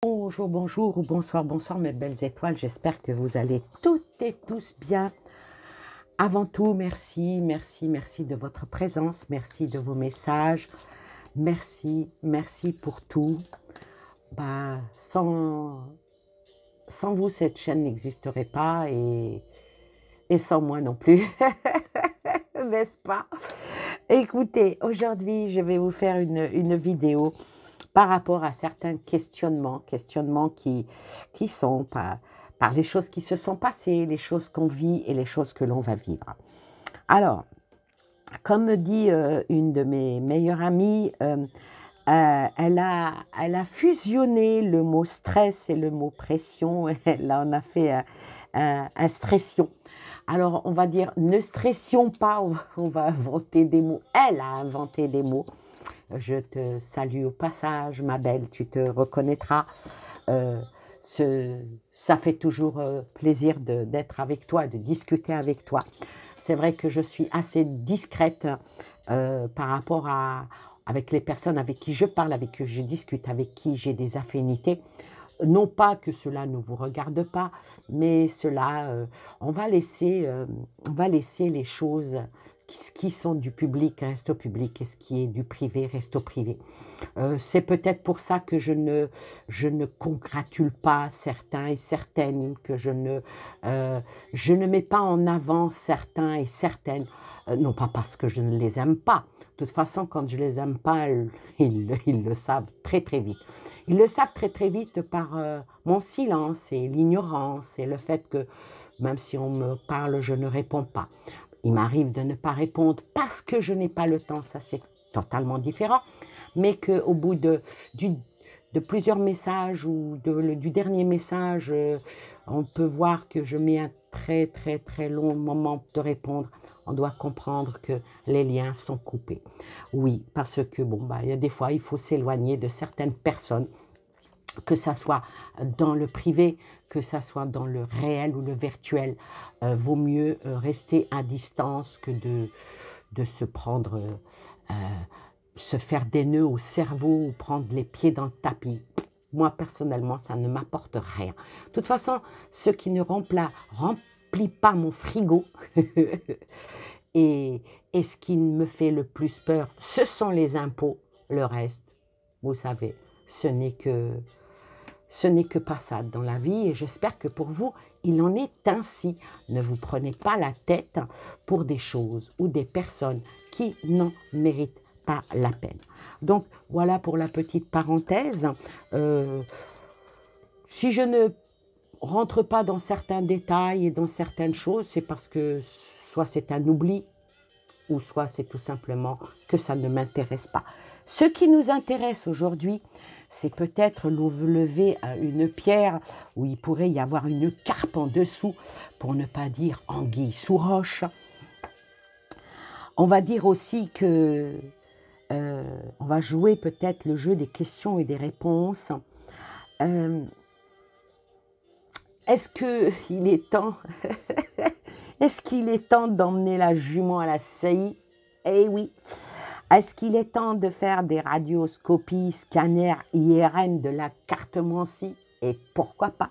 Bonjour, bonjour ou bonsoir, bonsoir mes belles étoiles. J'espère que vous allez toutes et tous bien. Avant tout, merci, merci, merci de votre présence. Merci de vos messages. Merci, merci pour tout. Bah, sans vous, cette chaîne n'existerait pas et sans moi non plus. N'est-ce pas? Écoutez, aujourd'hui, je vais vous faire une vidéo par rapport à certains questionnements qui sont par les choses qui se sont passées, les choses qu'on vit et les choses que l'on va vivre. Alors, comme me dit une de mes meilleures amies, elle a fusionné le mot stress et le mot pression. Elle en a fait un stression. Alors, on va dire, ne stressions pas, on va inventer des mots. Elle a inventé des mots. Je te salue au passage, ma belle, tu te reconnaîtras. Ça fait toujours plaisir d'être avec toi, de discuter avec toi. C'est vrai que je suis assez discrète par rapport avec les personnes avec qui je parle, avec qui je discute, avec qui j'ai des affinités. Non pas que cela ne vous regarde pas, mais cela, on va laisser les choses qui sont du public reste au public et ce qui est du privé reste au privé. C'est peut-être pour ça que je ne congratule pas certains et certaines, que je ne mets pas en avant certains et certaines, non pas parce que je ne les aime pas. De toute façon, quand je les aime pas, ils le savent très très vite. Ils le savent très très vite par mon silence et l'ignorance et le fait que même si on me parle, je ne réponds pas. Il m'arrive de ne pas répondre parce que je n'ai pas le temps, ça c'est totalement différent, mais qu'au bout de plusieurs messages ou du dernier message, on peut voir que je mets un très très très long moment de répondre. On doit comprendre que les liens sont coupés. Oui, parce que bon, il y a des fois, il faut s'éloigner de certaines personnes, que ça soit dans le privé, que ça soit dans le réel ou le virtuel. Vaut mieux rester à distance que de se prendre, se faire des nœuds au cerveau ou prendre les pieds dans le tapis. Moi, personnellement, ça ne m'apporte rien. De toute façon, ce qui ne remplit pas mon frigo et ce qui me fait le plus peur, ce sont les impôts. Le reste, vous savez, ce n'est que passade dans la vie et j'espère que pour vous, il en est ainsi. Ne vous prenez pas la tête pour des choses ou des personnes qui n'en méritent pas la peine. Donc, voilà pour la petite parenthèse. Si je ne rentre pas dans certains détails et dans certaines choses, c'est parce que soit c'est un oubli ou soit c'est tout simplement que ça ne m'intéresse pas. Ce qui nous intéresse aujourd'hui, c'est peut-être lever une pierre où il pourrait y avoir une carpe en dessous, pour ne pas dire anguille sous roche. On va dire aussi que on va jouer peut-être le jeu des questions et des réponses. Est-ce qu'il est temps est-ce qu'il est temps d'emmener la jument à la CI? Eh oui. Est-ce qu'il est temps de faire des radioscopies, scanners, IRM de la cartomancie? Et pourquoi pas?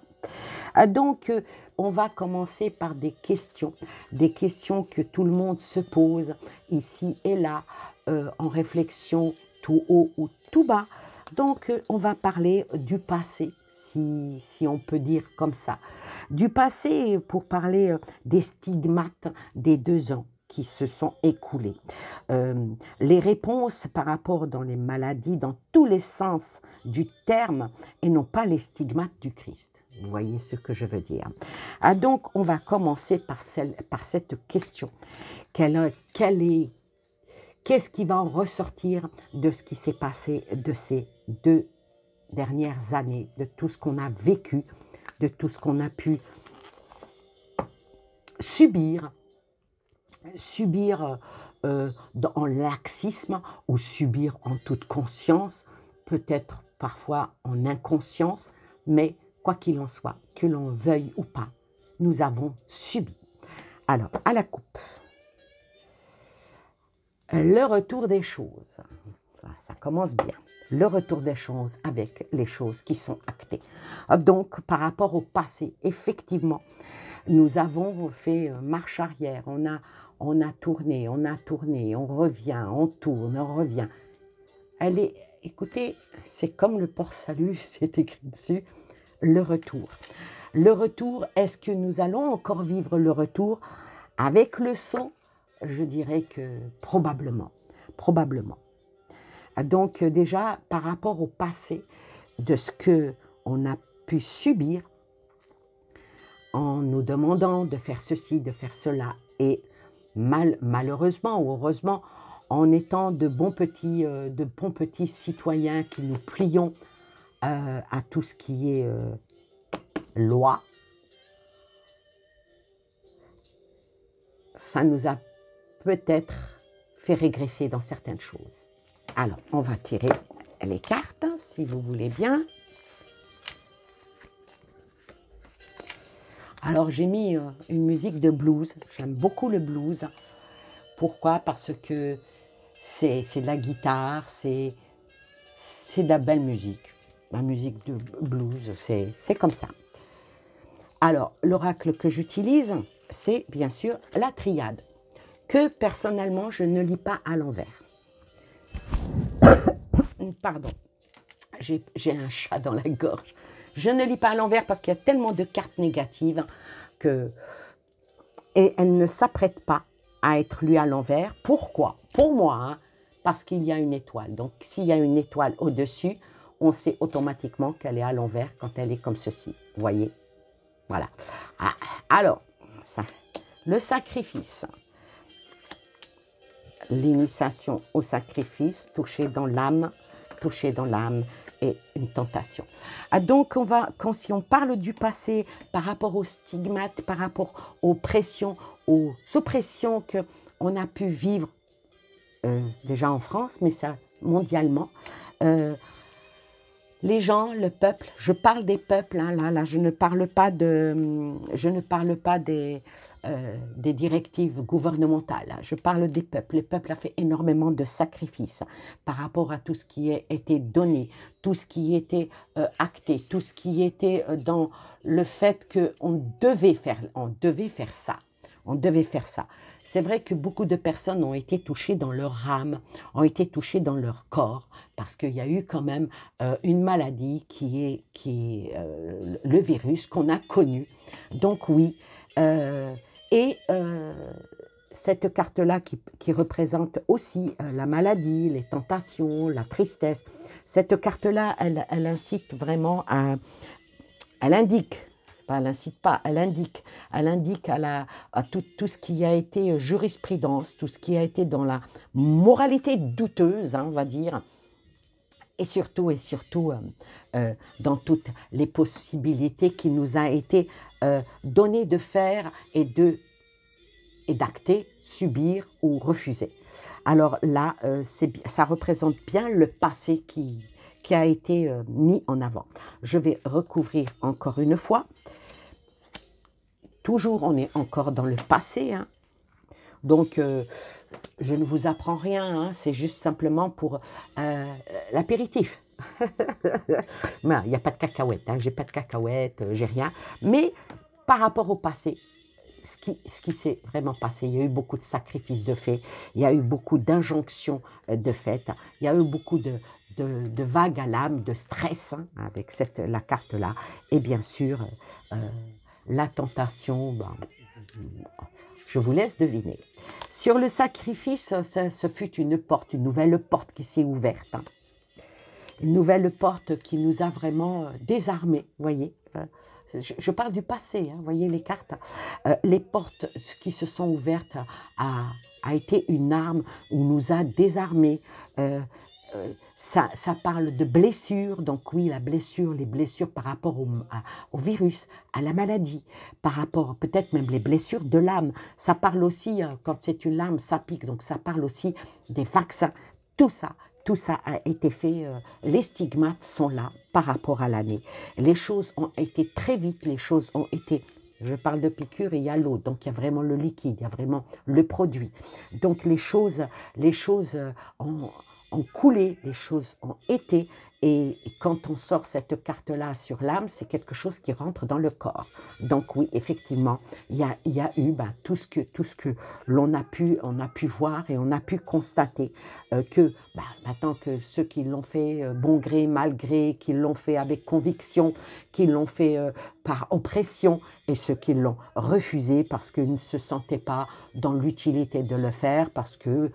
Donc, on va commencer par des questions que tout le monde se pose ici et là, en réflexion tout haut ou tout bas. Donc, on va parler du passé, si on peut dire comme ça. Du passé pour parler des stigmates des 2 ans qui se sont écoulés. Les réponses par rapport dans les maladies, dans tous les sens du terme, et non pas les stigmates du Christ. Vous voyez ce que je veux dire. Donc, on va commencer par cette question. Qu'est-ce qui va en ressortir de ce qui s'est passé de ces 2 dernières années, de tout ce qu'on a vécu, de tout ce qu'on a pu subir en laxisme ou subir en toute conscience, peut-être parfois en inconscience, mais quoi qu'il en soit, que l'on veuille ou pas, nous avons subi. Alors, à la coupe. Le retour des choses. Ça commence bien. Le retour des choses avec les choses qui sont actées. Donc, par rapport au passé, effectivement, nous avons fait marche arrière. On a tourné, on revient, on tourne, on revient. Écoutez, c'est comme le port-salut, c'est écrit dessus, le retour. Le retour, est-ce que nous allons encore vivre le retour avec le saut? Je dirais que probablement, probablement. Donc déjà, par rapport au passé, de ce qu'on a pu subir, en nous demandant de faire ceci, de faire cela, et malheureusement ou heureusement, en étant de bons petits citoyens qui nous plions à tout ce qui est loi, ça nous a peut-être fait régresser dans certaines choses. Alors, on va tirer les cartes, si vous voulez bien. Alors, j'ai mis une musique de blues. J'aime beaucoup le blues. Pourquoi? Parce que c'est de la guitare, c'est de la belle musique. La musique de blues, c'est comme ça. Alors, l'oracle que j'utilise, c'est bien sûr la triade, que personnellement, je ne lis pas à l'envers. Pardon, j'ai un chat dans la gorge. Je ne lis pas à l'envers parce qu'il y a tellement de cartes négatives et elles ne s'apprêtent pas à être lues à l'envers. Pourquoi? Pour moi, hein, parce qu'il y a une étoile. Donc, s'il y a une étoile au-dessus, on sait automatiquement qu'elle est à l'envers quand elle est comme ceci. Vous voyez? Voilà. Ah, alors, le sacrifice. L'initiation au sacrifice, toucher dans l'âme et une tentation. Ah, donc, si on parle du passé par rapport aux stigmates, par rapport aux pressions, aux oppressions qu'on a pu vivre déjà en France, mais ça mondialement, les gens, le peuple, je parle des peuples, hein, là, je ne parle pas des directives gouvernementales, hein, je parle des peuples. Le peuple a fait énormément de sacrifices par rapport à tout ce qui a été donné, tout ce qui était acté, tout ce qui était dans le fait qu'on devait faire ça. On devait faire ça. C'est vrai que beaucoup de personnes ont été touchées dans leur âme, ont été touchées dans leur corps, parce qu'il y a eu quand même une maladie qui est le virus qu'on a connu. Donc oui, cette carte-là qui représente aussi la maladie, les tentations, la tristesse, cette carte-là, elle incite vraiment elle indique, elle n'incite pas, elle indique à tout ce qui a été jurisprudence, tout ce qui a été dans la moralité douteuse, hein, on va dire, et surtout dans toutes les possibilités qui nous a été données de faire et d'acter, subir ou refuser. Alors là, ça représente bien le passé qui a été mis en avant. Je vais recouvrir encore une fois. Toujours, on est encore dans le passé, hein. Donc, je ne vous apprends rien, hein. C'est juste simplement pour l'apéritif. Il n'y a pas de cacahuètes, hein. J'ai pas de cacahuètes, j'ai rien. Mais par rapport au passé, ce qui s'est vraiment passé, il y a eu beaucoup de sacrifices de faits, il y a eu beaucoup d'injonctions de faites, il y a eu beaucoup de vagues à l'âme, de stress, hein, avec la carte-là. Et bien sûr, la tentation, ben, je vous laisse deviner. Sur le sacrifice, ce fut une nouvelle porte qui s'est ouverte. Hein. Une nouvelle porte qui nous a vraiment désarmés, vous voyez. Je parle du passé, hein, vous voyez les cartes. Les portes qui se sont ouvertes a été une arme où nous a désarmés. Ça parle de blessures, donc oui, les blessures par rapport au virus, à la maladie, par rapport peut-être même les blessures de l'âme. Ça parle aussi, quand c'est une lame, ça pique, donc ça parle aussi des vaccins. Tout ça a été fait, les stigmates sont là par rapport à l'année. Les choses ont été très vite, les choses ont été... Je parle de piqûre et il y a l'eau, donc il y a vraiment le liquide, il y a vraiment le produit. Donc les choses ont coulé, les choses ont été. Et quand on sort cette carte-là sur l'âme, c'est quelque chose qui rentre dans le corps. Donc oui, effectivement, il y a eu tout ce que on a pu voir et on a pu constater que maintenant que ceux qui l'ont fait bon gré, mal gré, qui l'ont fait avec conviction, qui l'ont fait par oppression, et ceux qui l'ont refusé parce qu'ils ne se sentaient pas dans l'utilité de le faire, parce que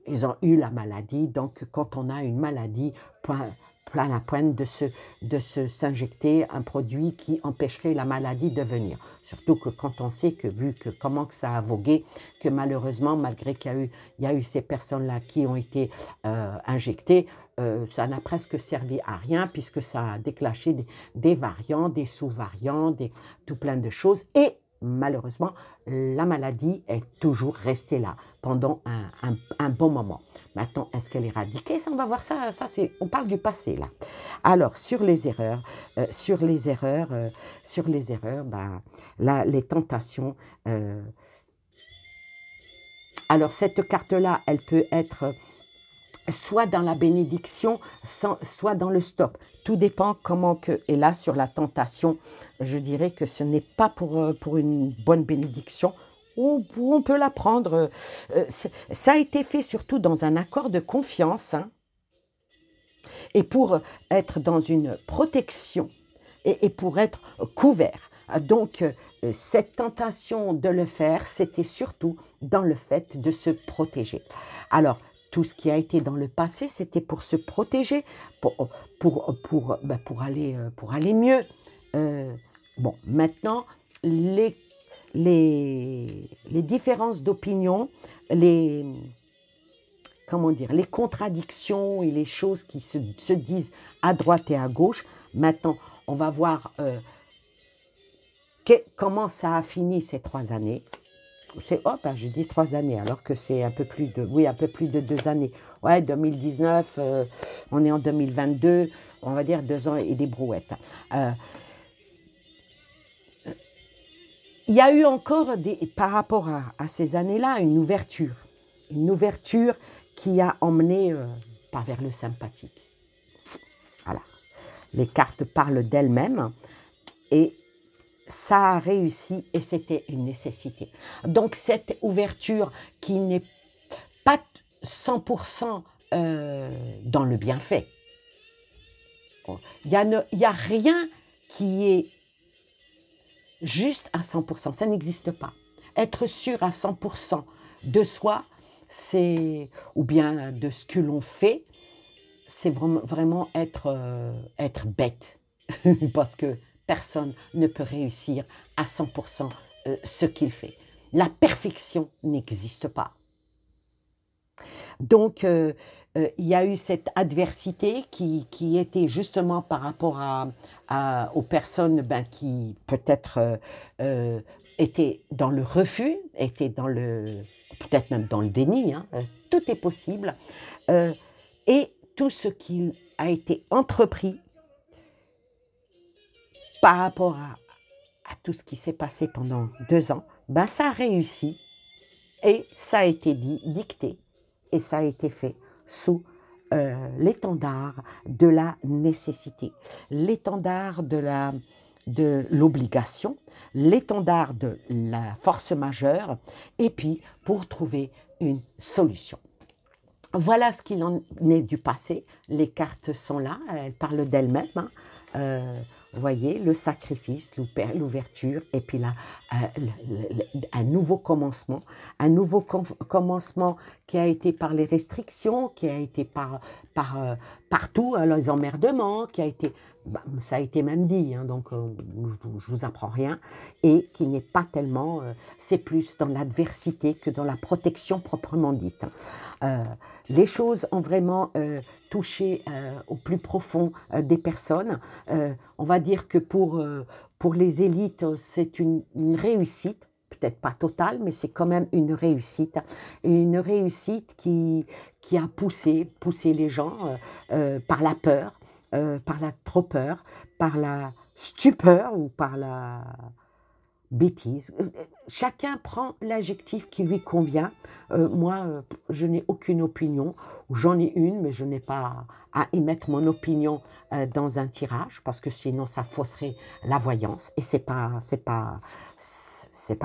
ils ont eu la maladie. Donc quand on a une maladie, plein la pointe de s'injecter un produit qui empêcherait la maladie de venir. Surtout que quand on sait que, vu que comment que ça a vogué, que malheureusement, malgré qu'il y a eu ces personnes-là qui ont été injectées, ça n'a presque servi à rien puisque ça a déclenché des variants, des sous-variants, tout plein de choses. Et malheureusement, la maladie est toujours restée là pendant un bon moment. Maintenant, est-ce qu'elle est éradiquée? On va voir ça. On parle du passé là. Alors, sur les erreurs, là, les tentations. Alors, cette carte-là, elle peut être soit dans la bénédiction, soit dans le stop. Tout dépend comment que... Et là, sur la tentation, je dirais que ce n'est pas pour une bonne bénédiction. On peut la prendre. Ça a été fait surtout dans un accord de confiance. Hein, et pour être dans une protection et pour être couvert. Donc, cette tentation de le faire, c'était surtout dans le fait de se protéger. Alors, tout ce qui a été dans le passé, c'était pour se protéger, pour aller mieux. Bon, maintenant, les différences d'opinion, comment dire, les contradictions et les choses qui se disent à droite et à gauche. Maintenant, on va voir comment ça a fini ces 3 années. Je dis 3 années, alors que c'est un peu plus de 2 années. Ouais, 2019, on est en 2022, on va dire 2 ans et des brouettes. Il y a eu encore, par rapport à ces années-là, une ouverture qui a emmené pas vers le sympathique. Voilà. Les cartes parlent d'elles-mêmes et ça a réussi et c'était une nécessité. Donc cette ouverture qui n'est pas 100% dans le bienfait. Il n'y a rien qui est juste à 100%, ça n'existe pas. Être sûr à 100% de soi, ou bien de ce que l'on fait, c'est vraiment être bête. Parce que personne ne peut réussir à 100% ce qu'il fait. La perfection n'existe pas. Donc, il y a eu cette adversité qui était justement par rapport aux personnes qui peut-être étaient dans le refus, étaient peut-être même dans le déni, hein, tout est possible. Et tout ce qui a été entrepris par rapport à tout ce qui s'est passé pendant 2 ans, ça a réussi et ça a été dicté et ça a été fait sous l'étendard de la nécessité, l'étendard de l'obligation, l'étendard de la force majeure et puis pour trouver une solution. Voilà ce qu'il en est du passé. Les cartes sont là, elles parlent d'elles-mêmes. Hein. Vous voyez, le sacrifice, l'ouverture, et puis là, un nouveau commencement. Un nouveau commencement qui a été par les restrictions, qui a été partout, les emmerdements, qui a été... ça a été même dit, hein, donc je ne vous apprends rien, et qui n'est pas tellement, c'est plus dans l'adversité que dans la protection proprement dite. Les choses ont vraiment touché au plus profond des personnes. On va dire que pour les élites, c'est une réussite, peut-être pas totale, mais c'est quand même une réussite qui a poussé les gens par la peur, par la trop peur, par la stupeur ou par bêtise. Chacun prend l'adjectif qui lui convient. Moi, je n'ai aucune opinion. J'en ai une, mais je n'ai pas à émettre mon opinion dans un tirage, parce que sinon ça fausserait la voyance. Et c'est pas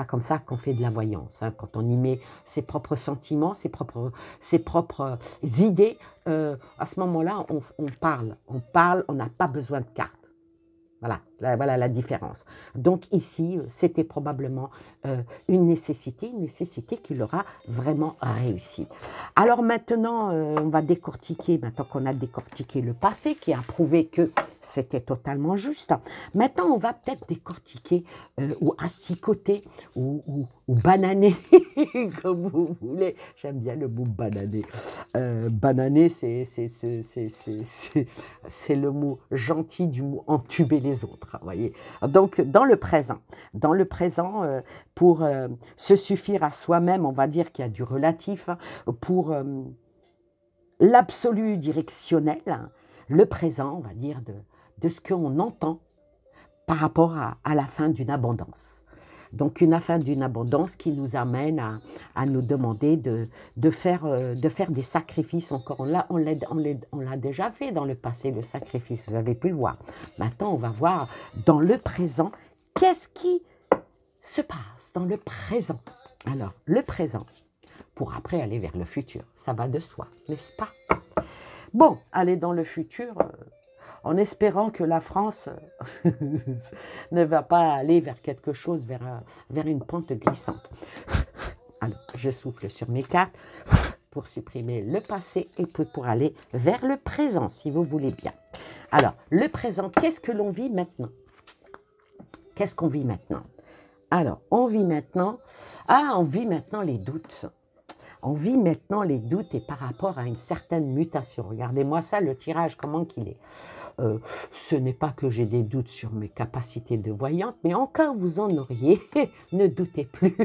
comme ça qu'on fait de la voyance. Hein. Quand on y met ses propres sentiments, ses propres idées, à ce moment-là, on parle, on n'a pas besoin de cartes. Voilà la différence. Donc ici, c'était probablement une nécessité qu'il aura vraiment réussi. Alors maintenant, on va décortiquer, maintenant qu'on a décortiqué le passé, qui a prouvé que c'était totalement juste. Maintenant, on va peut-être décortiquer ou asticoter ou bananer, comme vous voulez. J'aime bien le mot bananer. Bananer, c'est le mot gentil du mot entuber les autres. Voyez. Donc, dans le présent, pour se suffire à soi-même, on va dire qu'il y a du relatif, pour l'absolu directionnel, le présent, on va dire, de ce qu'on entend par rapport à la fin d'une abondance. Donc, une fin d'une abondance qui nous amène à nous demander de faire des sacrifices. Encore, on l'a déjà fait dans le passé, le sacrifice, vous avez pu le voir. Maintenant, on va voir dans le présent, qu'est-ce qui se passe dans le présent. Alors, le présent, pour après aller vers le futur, ça va de soi, n'est-ce pas? Bon, aller dans le futur... en espérant que la France ne va pas aller vers quelque chose, vers une pente glissante. Alors, je souffle sur mes cartes pour supprimer le passé et pour aller vers le présent, si vous voulez bien. Alors, le présent, qu'est-ce que l'on vit maintenant? Qu'est-ce qu'on vit maintenant? Alors, on vit maintenant les doutes. On vit maintenant les doutes et par rapport à une certaine mutation. Regardez-moi ça, le tirage, comment qu'il est. Ce n'est pas que j'ai des doutes sur mes capacités de voyante, mais encore vous en auriez. Ne doutez plus.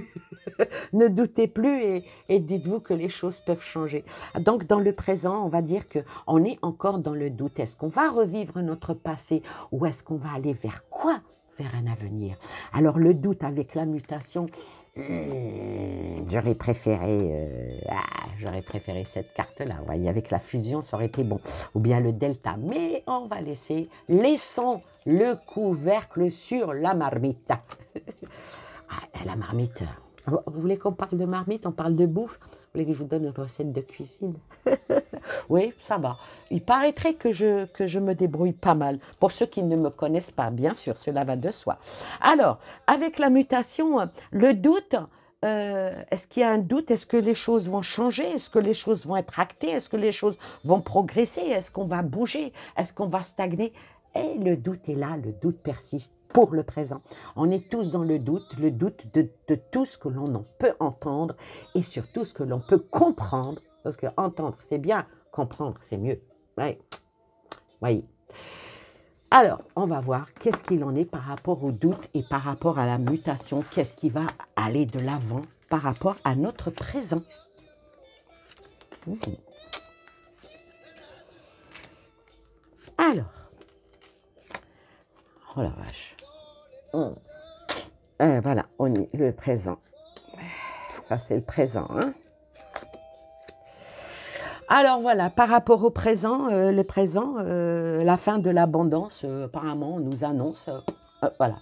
Ne doutez plus et dites-vous que les choses peuvent changer. Donc, dans le présent, on va dire qu'on est encore dans le doute. Est-ce qu'on va revivre notre passé ou est-ce qu'on va aller vers quoi? Vers un avenir. Alors, le doute avec la mutation... j'aurais préféré cette carte-là. Vous voyez, avec la fusion, ça aurait été bon. Ou bien le delta. Mais on va laissons le couvercle sur la marmite. La marmite. Vous voulez qu'on parle de marmite? On parle de bouffe? Vous voulez que je vous donne une recette de cuisine? Oui, ça va. Il paraîtrait que je me débrouille pas mal. Pour ceux qui ne me connaissent pas, bien sûr, cela va de soi. Alors, avec la mutation, le doute, est-ce qu'il y a un doute? Est-ce que les choses vont changer? Est-ce que les choses vont être actées? Est-ce que les choses vont progresser? Est-ce qu'on va bouger? Est-ce qu'on va stagner? Et le doute est là, le doute persiste pour le présent. On est tous dans le doute de tout ce que l'on peut entendre et surtout ce que l'on peut comprendre. Parce que entendre, c'est bien, comprendre, c'est mieux. Ouais. Oui. Alors, on va voir qu'est-ce qu'il en est par rapport au doute et par rapport à la mutation. Qu'est-ce qui va aller de l'avant par rapport à notre présent. Alors, oh la vache. Voilà, on est le présent. Ça, c'est le présent, hein. Alors voilà, par rapport au présent, la fin de l'abondance, apparemment, on nous annonce, voilà.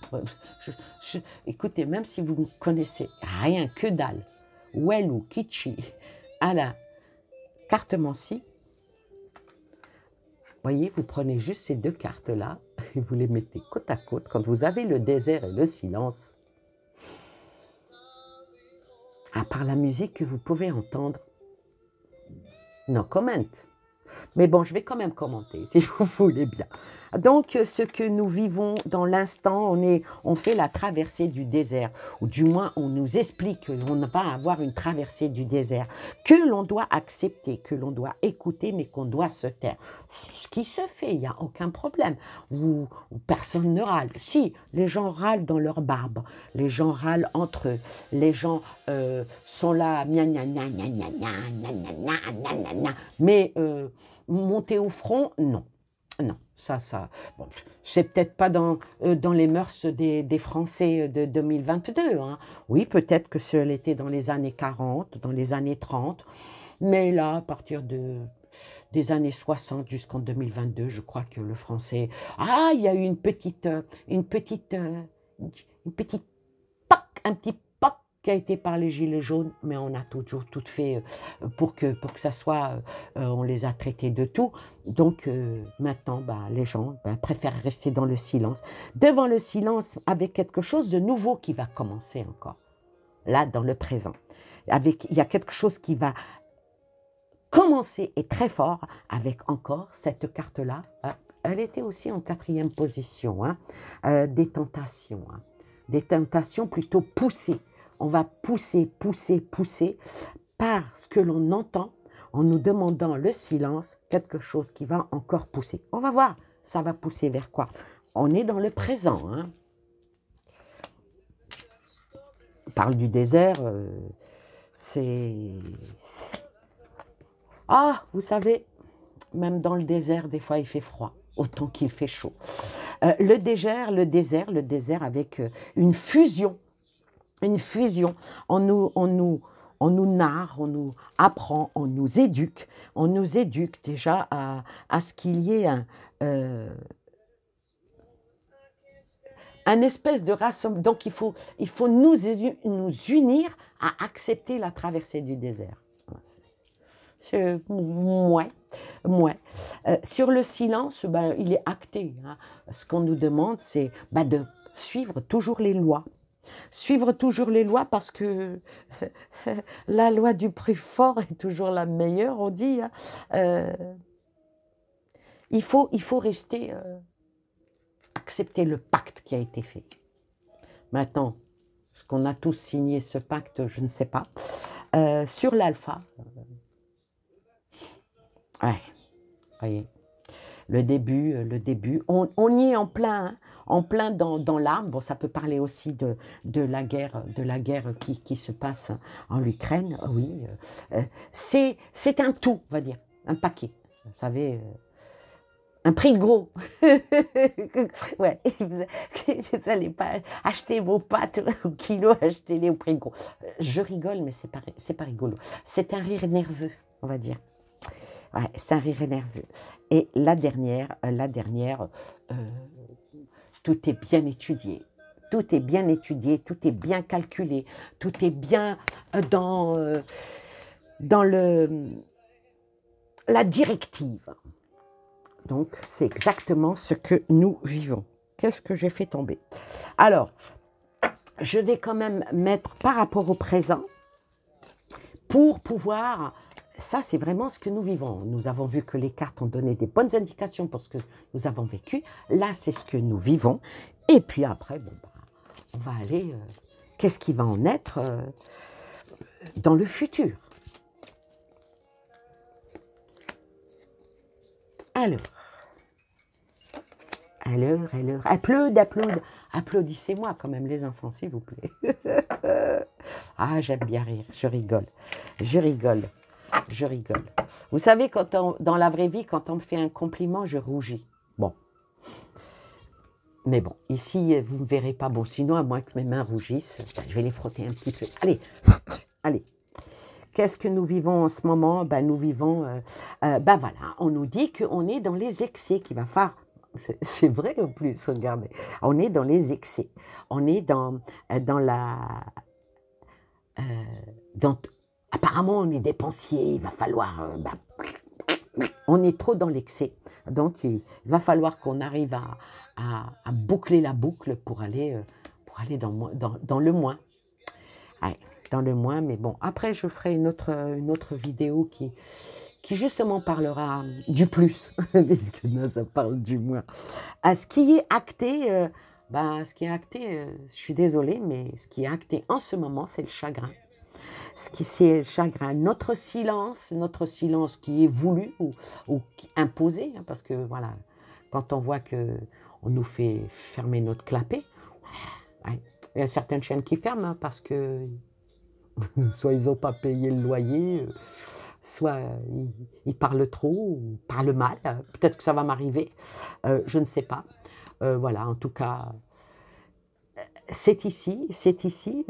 Écoutez, même si vous ne connaissez rien que dalle, Wellou, Kitchi, à la cartomancie, voyez, vous prenez juste ces deux cartes-là et vous les mettez côte à côte. Quand vous avez le désert et le silence, à part la musique que vous pouvez entendre, no comment. Mais bon, je vais quand même commenter, si vous voulez bien. Donc, ce que nous vivons dans l'instant, on fait la traversée du désert. Ou du moins, on nous explique qu'on va avoir une traversée du désert. Que l'on doit accepter, que l'on doit écouter, mais qu'on doit se taire. C'est ce qui se fait, il n'y a aucun problème. Ou personne ne râle. Si, les gens râlent dans leur barbe. Les gens râlent entre eux. Les gens sont là, gna gna gna gna gna gna gna gna gna gna gna. Mais monter au front, non. Non. Bon, c'est peut-être pas dans les mœurs des Français de 2022. Hein. Oui, peut-être que ça l'était dans les années 40, dans les années 30, mais là, à partir des années 60 jusqu'en 2022, je crois que le français... Ah, il y a eu une petite un petit POC qui a été par les Gilets jaunes, mais on a toujours tout fait pour que ça soit, on les a traités de tout. Donc maintenant, les gens préfèrent rester dans le silence. Devant le silence, avec quelque chose de nouveau qui va commencer encore, là, dans le présent. Il y a quelque chose qui va commencer et très fort avec encore cette carte-là. Elle était aussi en 4e position, hein, des tentations. Hein. Des tentations plutôt poussées. On va pousser par ce que l'on entend en nous demandant le silence, quelque chose qui va encore pousser. On va voir, ça va pousser vers quoi? On est dans le présent. Hein. On parle du désert, Ah, vous savez, même dans le désert, des fois il fait froid, autant qu'il fait chaud. Le désert avec une fusion. On nous narre, on nous apprend, on nous éduque déjà à ce qu'il y ait un espèce de rassemblement. Donc il faut nous unir à accepter la traversée du désert. Ouais. Sur le silence, il est acté. Hein. Ce qu'on nous demande, c'est de suivre toujours les lois. Suivre toujours les lois parce que la loi du plus fort est toujours la meilleure, on dit. Hein. Il faut rester, accepter le pacte qui a été fait. Maintenant, est-ce qu'on a tous signé ce pacte? Je ne sais pas. Sur l'alpha, ouais, voyez, le début, on y est en plein, dans l'arme. Bon, ça peut parler aussi de la guerre qui se passe en Ukraine, oui. C'est un tout, on va dire, un paquet, vous savez, un prix de gros. Ouais, vous n'allez pas acheter vos pâtes au kilo, achetez-les au prix de gros. Je rigole, mais c'est pas rigolo. C'est un rire nerveux, on va dire. Ouais, c'est un rire nerveux. Et la dernière, tout est bien étudié. Tout est bien étudié, tout est bien calculé, tout est bien dans la directive. Donc, c'est exactement ce que nous vivons. Qu'est-ce que j'ai fait tomber? Alors, je vais quand même mettre par rapport au présent pour pouvoir... Ça, c'est vraiment ce que nous vivons. Nous avons vu que les cartes ont donné des bonnes indications pour ce que nous avons vécu. Là, c'est ce que nous vivons. Et puis après, on va aller... Qu'est-ce qui va en être dans le futur? Alors, applaudissez-moi quand même les enfants, s'il vous plaît. Ah, j'aime bien rire, je rigole. Vous savez, dans la vraie vie, quand on me fait un compliment, je rougis. Bon. Mais bon, ici, vous ne me verrez pas. Bon, sinon, à moins que mes mains rougissent, je vais les frotter un petit peu. Allez. Qu'est-ce que nous vivons en ce moment? Nous vivons, voilà, on nous dit qu'on est dans les excès, qu'il va faire. C'est vrai en plus, regardez. On est dans les excès. On est dans apparemment, on est dépensier, il va falloir... on est trop dans l'excès. Donc, il va falloir qu'on arrive à boucler la boucle pour aller dans le moins. Ouais, dans le moins, mais bon. Après, je ferai une autre vidéo qui justement parlera du plus, puisque là, ça parle du moins. Ce qui est acté, je suis désolée, mais ce qui est acté en ce moment, c'est le chagrin. C'est le chagrin, notre silence qui est voulu ou imposé, hein, parce que voilà, quand on voit qu'on nous fait fermer notre clapet, ouais, il y a certaines chaînes qui ferment, hein, parce que soit ils n'ont pas payé le loyer, soit il parle trop ou parle mal. Peut-être que ça va m'arriver, je ne sais pas. Voilà, en tout cas, c'est ici,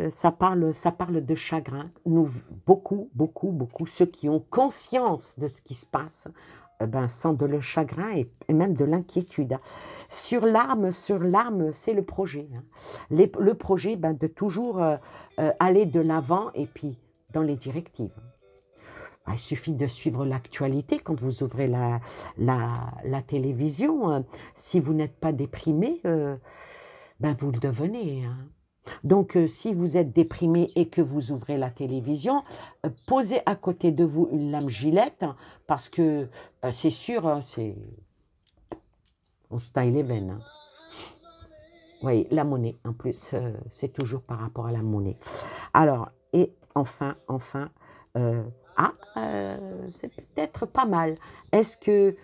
ça parle de chagrin. Nous, beaucoup, ceux qui ont conscience de ce qui se passe, ben, sentent de le chagrin et même de l'inquiétude. Sur l'arme, c'est le projet. Hein. Le projet, ben, de toujours aller de l'avant et puis dans les directives. Il suffit de suivre l'actualité quand vous ouvrez la télévision. Si vous n'êtes pas déprimé, ben vous le devenez. Hein. Donc, si vous êtes déprimé et que vous ouvrez la télévision, posez à côté de vous une lame gilette, hein, parce que c'est sûr, hein, c'est au style even. Hein. Oui, la monnaie, en plus, c'est toujours par rapport à la monnaie. Alors, et enfin, c'est peut-être pas mal. Est-ce que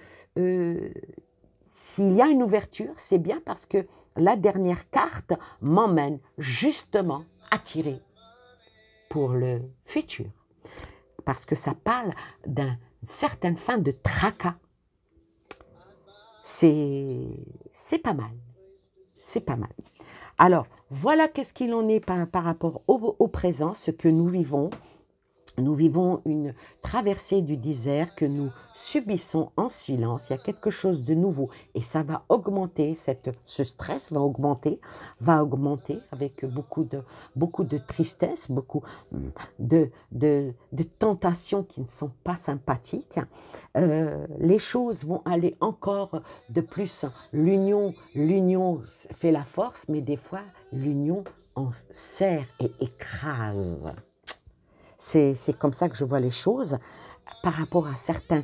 s'il y a une ouverture, c'est bien parce que la dernière carte m'emmène justement à tirer pour le futur. Parce que ça parle d'une certaine fin de tracas. C'est pas mal. C'est pas mal. Alors, voilà qu'est-ce qu'il en est par rapport au présent, ce que nous vivons. Nous vivons une traversée du désert que nous subissons en silence. Il y a quelque chose de nouveau et ça va augmenter, ce stress va augmenter avec beaucoup de tristesse, beaucoup de tentations qui ne sont pas sympathiques. Les choses vont aller encore de plus. L'union fait la force, mais des fois, l'union en serre et écrase. C'est comme ça que je vois les choses. Par rapport à certains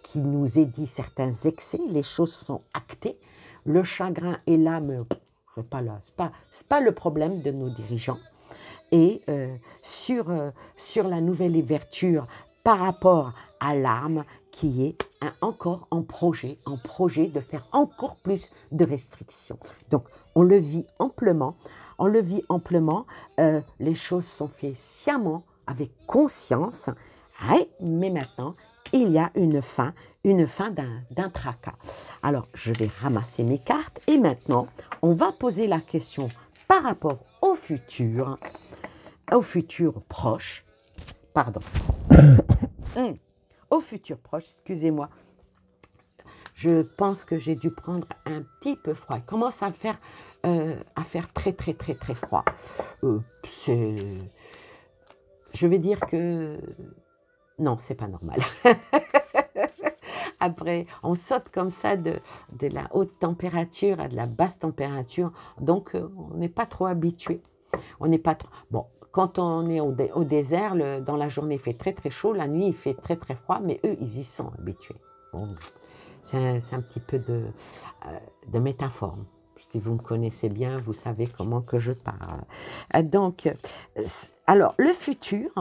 qui nous est dit, certains excès, les choses sont actées. Le chagrin est là, mais c'est pas le problème de nos dirigeants. Et sur la nouvelle ouverture par rapport à l'arme qui est encore en projet de faire encore plus de restrictions. Donc, on le vit amplement. Les choses sont faites sciemment, avec conscience, mais maintenant, il y a une fin d'un tracas. Alors, je vais ramasser mes cartes et maintenant, on va poser la question par rapport au futur proche, pardon, au futur proche, excusez-moi. Je pense que j'ai dû prendre un petit peu froid. Il commence à faire très, très, très, très froid. Je vais dire que non, c'est pas normal. Après, on saute comme ça de la haute température à de la basse température, donc on n'est pas trop habitué. On n'est pas trop. Bon, quand on est au désert, dans la journée il fait très très chaud, la nuit il fait très très froid, mais eux ils y sont habitués. Bon, c'est un petit peu de métaphore. Si vous me connaissez bien, vous savez comment que je parle. Donc, alors, le futur.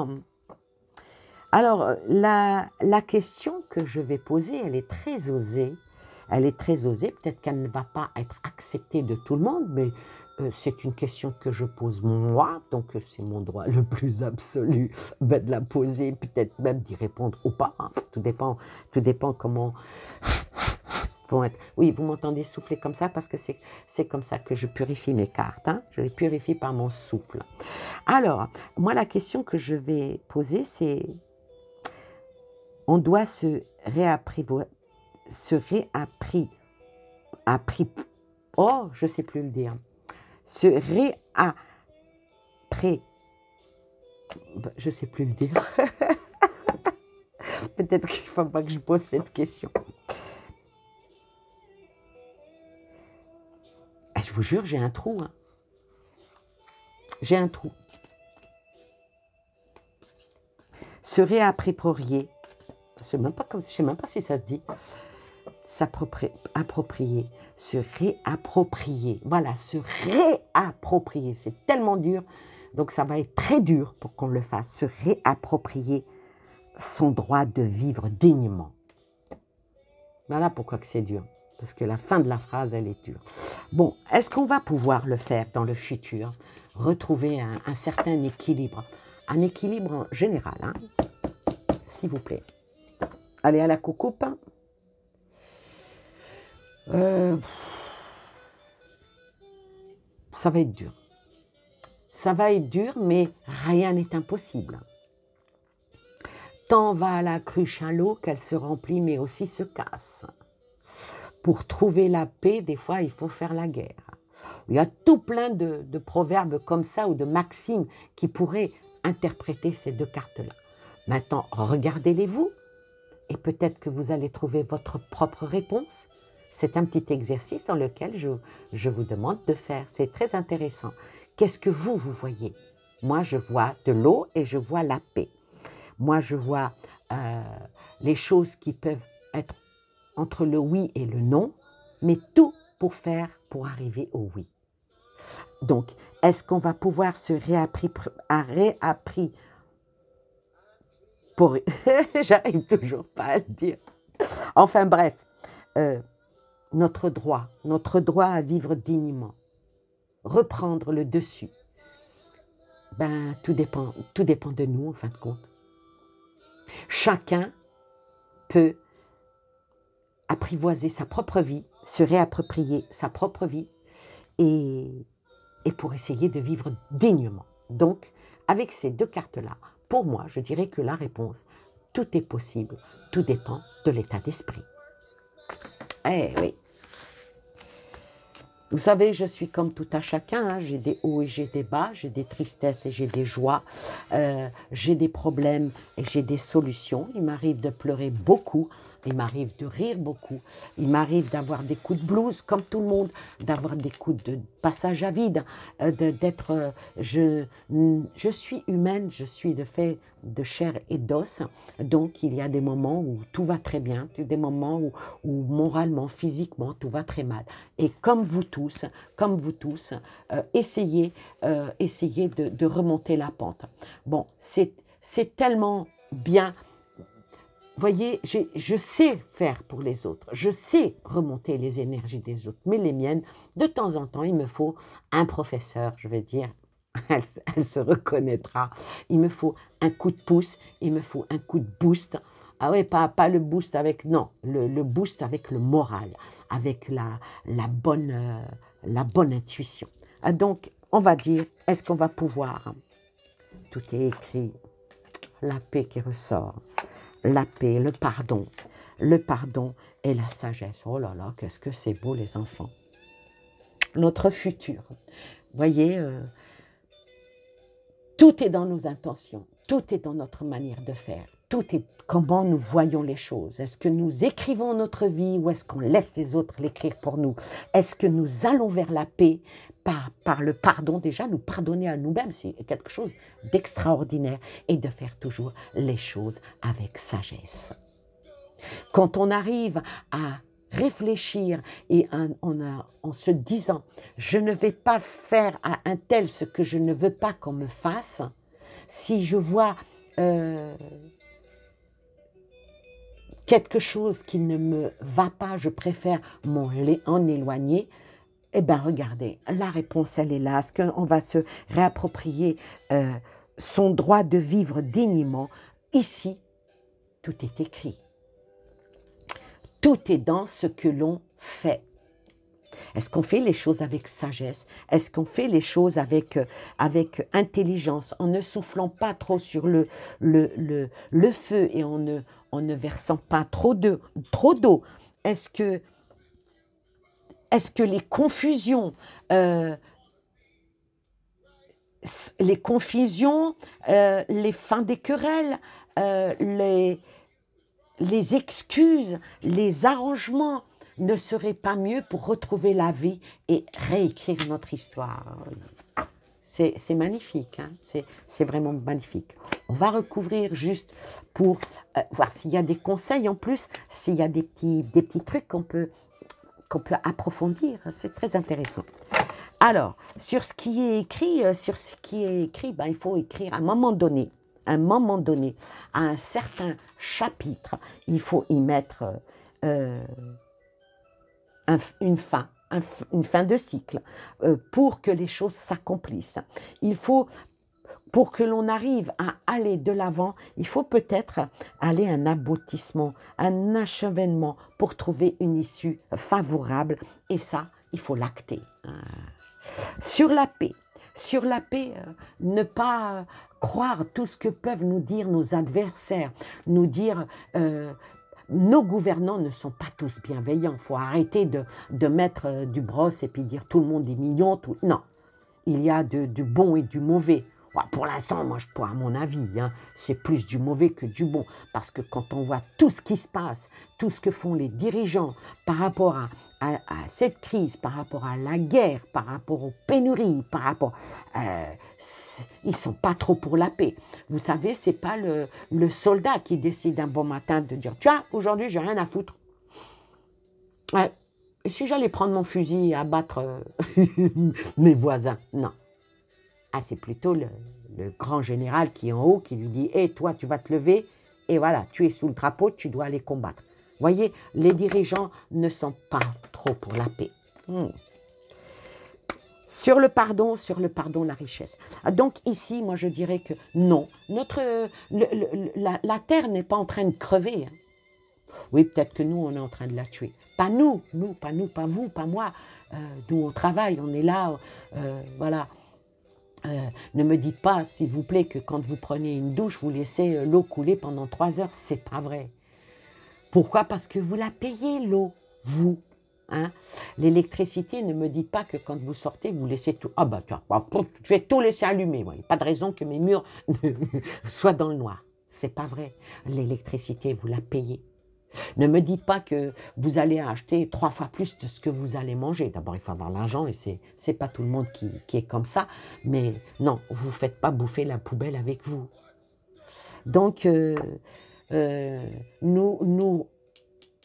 Alors, la question que je vais poser, elle est très osée. Peut-être qu'elle ne va pas être acceptée de tout le monde, mais c'est une question que je pose moi, donc c'est mon droit le plus absolu de la poser, peut-être même d'y répondre ou pas. Hein. Tout dépend comment... Oui, vous m'entendez souffler comme ça parce que c'est comme ça que je purifie mes cartes. Hein. Je les purifie par mon souffle. Alors, moi, la question que je vais poser, c'est... On doit se réapprivoiser... Oh, je ne sais plus le dire. Je ne sais plus le dire. Peut-être qu'il ne faut pas que je pose cette question. Je vous jure, j'ai un trou. Hein. J'ai un trou. Se réapproprier. Je ne sais même pas si ça se dit. S'approprier. Se réapproprier. Voilà, se réapproprier. C'est tellement dur. Donc, ça va être très dur pour qu'on le fasse. Se réapproprier son droit de vivre dignement. Voilà pourquoi que c'est dur. Parce que la fin de la phrase, elle est dure. Bon, est-ce qu'on va pouvoir le faire dans le futur? Retrouver un certain équilibre. Un équilibre général, hein, s'il vous plaît. Allez, à la coucoupe. Ça va être dur. Ça va être dur, mais rien n'est impossible. Tant va à la cruche à l'eau qu'elle se remplit, mais aussi se casse. Pour trouver la paix, des fois, il faut faire la guerre. Il y a tout plein de proverbes comme ça ou de maximes qui pourraient interpréter ces deux cartes-là. Maintenant, regardez-les vous et peut-être que vous allez trouver votre propre réponse. C'est un petit exercice dans lequel je vous demande de faire. C'est très intéressant. Qu'est-ce que vous voyez? Moi, je vois de l'eau et je vois la paix. Moi, je vois les choses qui peuvent être entre le oui et le non, mais tout pour arriver au oui. Donc, est-ce qu'on va pouvoir se J'arrive toujours pas à le dire. Enfin bref, notre droit à vivre dignement, reprendre le dessus, ben, tout dépend de nous en fin de compte. Chacun peut apprivoiser sa propre vie, se réapproprier sa propre vie et pour essayer de vivre dignement. Donc, avec ces deux cartes-là, pour moi, je dirais que la réponse, tout est possible, tout dépend de l'état d'esprit. Eh oui. Vous savez, je suis comme tout à chacun, hein. J'ai des hauts et j'ai des bas, j'ai des tristesses et j'ai des joies, j'ai des problèmes et j'ai des solutions. Il m'arrive de pleurer beaucoup, il m'arrive de rire beaucoup, il m'arrive d'avoir des coups de blues comme tout le monde, d'avoir des coups de passage à vide, je suis humaine, je suis de fait de chair et d'os, donc il y a des moments où tout va très bien, des moments où moralement, physiquement, tout va très mal. Et comme vous tous, essayez de remonter la pente. Bon, c'est tellement bien. Voyez, je sais faire pour les autres, je sais remonter les énergies des autres, mais les miennes, de temps en temps, il me faut un professeur, je vais dire, elle se reconnaîtra, il me faut un coup de pouce, il me faut un coup de boost. Ah oui, pas le boost avec, non, le boost avec le moral, avec la bonne intuition. Donc, on va dire, est-ce qu'on va pouvoir, tout est écrit, la paix qui ressort, la paix, le pardon et la sagesse. Oh là là, qu'est-ce que c'est beau les enfants. Notre futur. Voyez, tout est dans nos intentions, tout est dans notre manière de faire, tout est comment nous voyons les choses. Est-ce que nous écrivons notre vie ou est-ce qu'on laisse les autres l'écrire pour nous? Est-ce que nous allons vers la paix par le pardon, déjà nous pardonner à nous-mêmes, c'est quelque chose d'extraordinaire, et de faire toujours les choses avec sagesse. Quand on arrive à réfléchir et en se disant « je ne vais pas faire à un tel ce que je ne veux pas qu'on me fasse », si je vois quelque chose qui ne me va pas, je préfère en éloigner. Eh bien, regardez, la réponse, elle est là. Est-ce qu'on va se réapproprier son droit de vivre dignement? Ici, tout est écrit. Tout est dans ce que l'on fait. Est-ce qu'on fait les choses avec sagesse? Est-ce qu'on fait les choses avec intelligence, en ne soufflant pas trop sur le feu et en ne versant pas trop d'eau? Est-ce que les confusions, les fins des querelles, les excuses, les arrangements ne seraient pas mieux pour retrouver la vie et réécrire notre histoire? C'est magnifique, hein? C'est vraiment magnifique. On va recouvrir juste pour voir s'il y a des conseils en plus, s'il y a des petits trucs qu'on peut approfondir. C'est très intéressant. Alors, sur ce qui est écrit, ben, il faut écrire à un moment donné, à un certain chapitre, il faut y mettre une fin de cycle pour que les choses s'accomplissent. Il faut pour que l'on arrive à aller de l'avant, il faut peut-être aller à un aboutissement, un achèvement pour trouver une issue favorable. Et ça, il faut l'acter. Sur la paix, ne pas croire tout ce que peuvent nous dire nos adversaires, nous dire nos gouvernants ne sont pas tous bienveillants. Il faut arrêter de mettre du brosse et puis dire tout le monde est mignon. Non, il y a du bon et du mauvais. Pour l'instant, moi, à mon avis, hein, c'est plus du mauvais que du bon. Parce que quand on voit tout ce qui se passe, tout ce que font les dirigeants par rapport à cette crise, par rapport à la guerre, par rapport aux pénuries, par rapport... ils ne sont pas trop pour la paix. Vous savez, ce n'est pas le soldat qui décide un bon matin de dire « Tiens, aujourd'hui, j'ai rien à foutre. Ouais. Et si j'allais prendre mon fusil et abattre mes voisins ?» Non. Ah, c'est plutôt le grand général qui est en haut qui lui dit « Hé, toi, tu vas te lever et voilà, tu es sous le drapeau, tu dois aller combattre. » Vous voyez, les dirigeants ne sont pas trop pour la paix. Sur le pardon, la richesse. Donc ici, moi, je dirais que non. La terre n'est pas en train de crever. Hein. Oui, peut-être que nous, on est en train de la tuer. Pas nous, pas vous, pas moi. Nous, on travaille, on est là, voilà. Ne me dites pas, s'il vous plaît, que quand vous prenez une douche, vous laissez l'eau couler pendant 3 heures. C'est pas vrai. Pourquoi? Parce que vous la payez, l'eau, vous. Hein? L'électricité, ne me dites pas que quand vous sortez, vous laissez tout... Ah ben, je vais tout laisser allumer. Il n'y a pas de raison que mes murs soient dans le noir. C'est pas vrai. L'électricité, vous la payez. Ne me dites pas que vous allez acheter 3 fois plus de ce que vous allez manger. D'abord, il faut avoir l'argent et c'est pas tout le monde qui est comme ça. Mais non, vous ne faites pas bouffer la poubelle avec vous. Donc, nous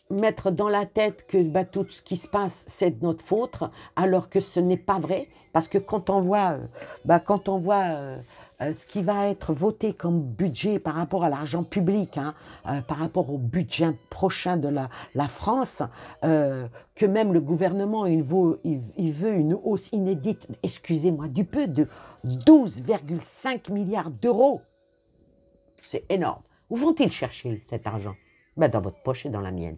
mettre dans la tête que tout ce qui se passe, c'est de notre faute, alors que ce n'est pas vrai. Parce que quand on voit, ce qui va être voté comme budget par rapport à l'argent public, hein, par rapport au budget prochain de la France, que même le gouvernement, il veut une hausse inédite, excusez-moi du peu, de 12,5 milliards d'euros. C'est énorme. Où vont-ils chercher cet argent? Ben, dans votre poche et dans la mienne.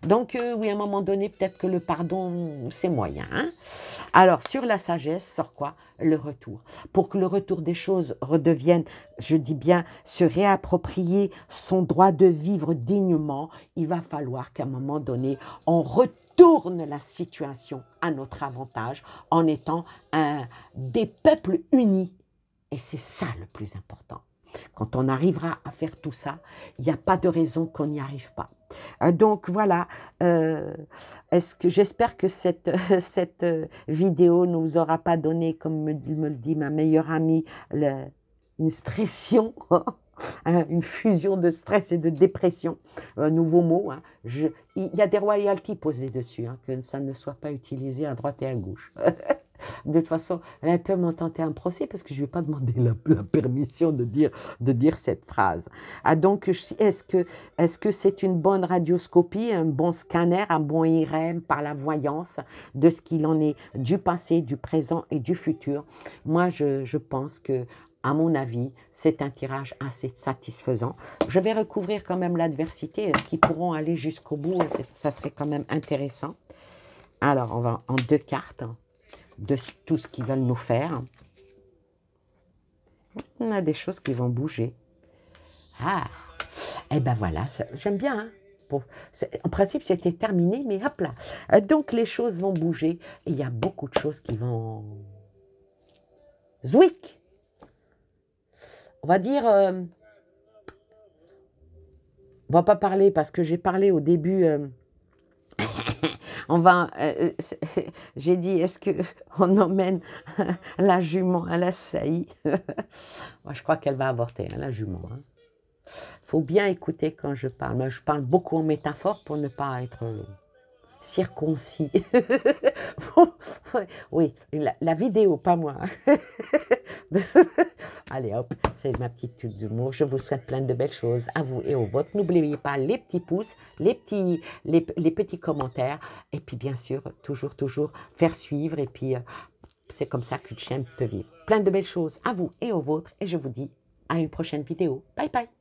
Donc, oui, à un moment donné, peut-être que le pardon, c'est moyen. Hein. Alors, sur la sagesse, sort quoi? Le retour. Pour que le retour des choses redevienne, je dis bien, se réapproprier son droit de vivre dignement, il va falloir qu'à un moment donné, on retourne la situation à notre avantage en étant des peuples unis. Et c'est ça le plus important. Quand on arrivera à faire tout ça, il n'y a pas de raison qu'on n'y arrive pas. Donc voilà, j'espère que cette vidéo ne vous aura pas donné, comme me le dit ma meilleure amie, une stression, une fusion de stress et de dépression. Un nouveau mot. Hein. Il y a des royalties posées dessus, hein, que ça ne soit pas utilisé à droite et à gauche. De toute façon, elle peut m'ententer un procès parce que je ne vais pas demander la permission de dire cette phrase. Ah, donc, est-ce que c'est une bonne radioscopie, un bon scanner, un bon IRM par la voyance de ce qu'il en est du passé, du présent et du futur? Moi, je pense que, à mon avis, c'est un tirage assez satisfaisant. Je vais recouvrir quand même l'adversité. Est-ce qu'ils pourront aller jusqu'au bout? Ça serait quand même intéressant. Alors, on va en 2 cartes. De tout ce qu'ils veulent nous faire. On a des choses qui vont bouger. Ah, et ben voilà, j'aime bien. Hein. En principe, c'était terminé, mais hop là. Donc, les choses vont bouger. Et il y a beaucoup de choses qui vont... Zouik. On va dire... on va pas parler parce que j'ai parlé au début... j'ai dit, est-ce qu'on emmène la jument à la saillie? Moi, je crois qu'elle va avorter, hein, la jument. Il faut bien écouter quand je parle. Moi, je parle beaucoup en métaphore pour ne pas être circoncis. Oui, la vidéo, pas moi. Allez hop, c'est ma petite touche d'humour. Je vous souhaite plein de belles choses à vous et aux vôtres. N'oubliez pas les petits pouces, les petits commentaires. Et puis bien sûr, toujours faire suivre. Et puis c'est comme ça qu'une chaîne peut vivre. Plein de belles choses à vous et aux vôtres. Et je vous dis à une prochaine vidéo. Bye bye.